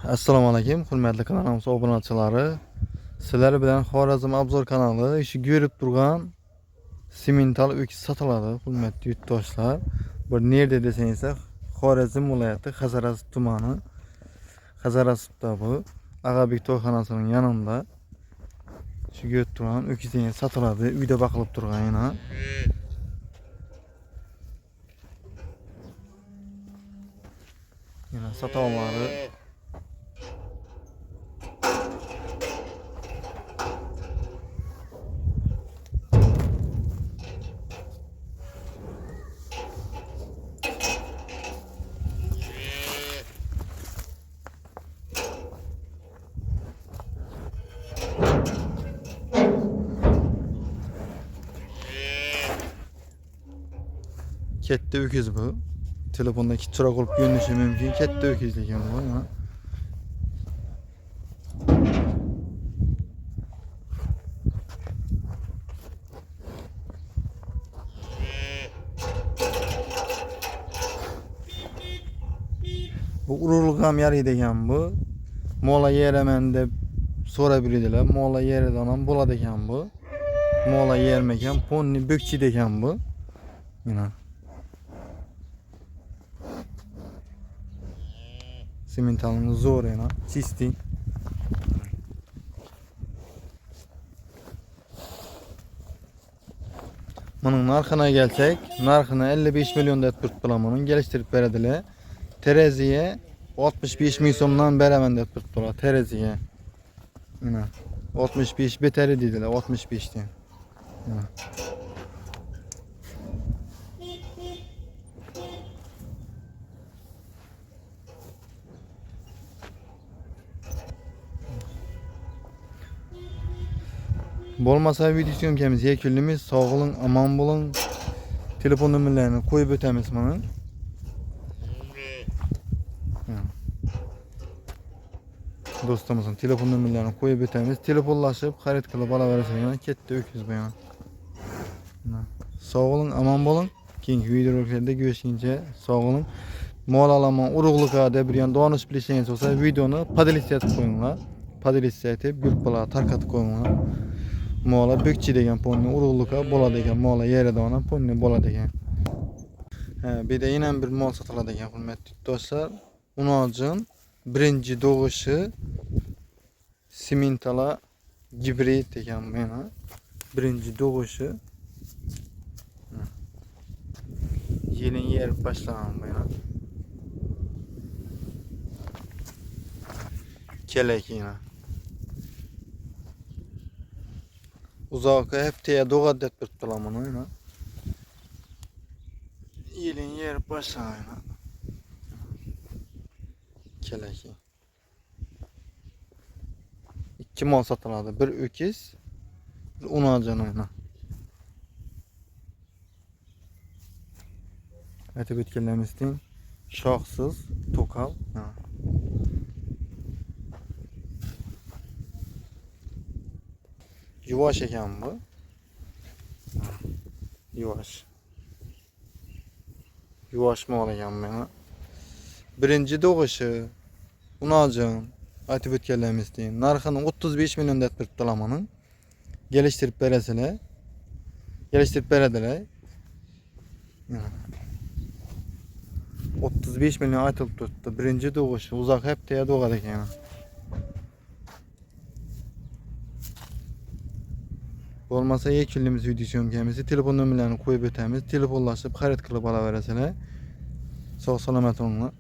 Assalomu alaykum, hurmatli kanalimiz obunachilari. Sizlar bilan Xorazm obzor kanali ishi görüp turgan simental öküz satıladi, hurmatli yurtdoshlar. Bir nerede desangizlar, Xorazm viloyati Hazaras tumani. Hazarasda bu Agabek to'yxonasining yanında. Ishi görüp turgan öküzlar satıladi, uyda bakılıp turgan yana. Yana satavlari Katta öküz bu. Telefondaki çırak olup görünüşü mümkün. Katta öküz ekan bu. Ya. Bu urulgam yarıydı ekan bu. Mola yeremen deb so'rabilidilar. Mola yerdan bo'ladi ekan bu. Mola yermekan, ponni bökçi ekan bu. Mana. Simentalning zo'r yana, чистый. Bunun narxına gelsek, narxını 55 milyon deb turibdilar bunun, geliştirip beradilar. Tereziye 65 ming so'mdan beraman deb turibdilar tereziye. Mana 65 beteri dediler, 65 den. Mana. Bo'lmasa video syomkamiz yakunlaymiz. Sog' bo'ling, omon bo'ling. Telefon nomerlarini qo'yib o'tamiz mana. Do'stimizning telefon nomerlarini qo'yib o'tamiz. Telefonlashib, xarid qilib olaverasizlar. Katta öküz bu yana. Sog' bo'ling, omon bo'ling. Keyingi videolarda görüşguncha sog' bo'ling. Mol alaman, urug'liqqa deb bir yana donish bilishingiz bo'lsa, videoni podelist etib qo'yinglar. Podelist etib, gruppalarga tarqatib qo'yinglar. Mola bökçi degan ponni urug'liqqa bo'ladi ekan, mola yerida ponni bo'ladi ekan. Bir de yine bir mol satıladi ekan, hurmatli do'stlar. Unojin birinchi doğuşu simentala gibrid ekan mana. Birinchi doğuşu. Yelin yer başlagan mana. Kelek yana. Uzağa hep teye doğad deb turibdilar mana yana. Yelin yer başlagan. Keleki. İki mal satılады. Bir öküz, bir unacın oyna. Aytib o'tganlarimizdan shoxsiz, to'qal. Yuvosh ekan bu. Yuvosh. Yuvosh mol ekan mana. Birinchi doğuşu unacın aytib o'tganlarimizdan narxini 35 milyon deb turibdilar mana. Geliştirip berasizlar. Geliştirip beradilar. 35 milyon aytılib turibdi. Birinchi doğuşu uzoq hep teya doğadi ekan. Bo'lmasa yakunlaymiz video syomkamizni. Telefon nomerlarini qo'yib o'tamiz. Telefonlashib xarid qilib olaverasizlar. Sog' salomat bo'linglar.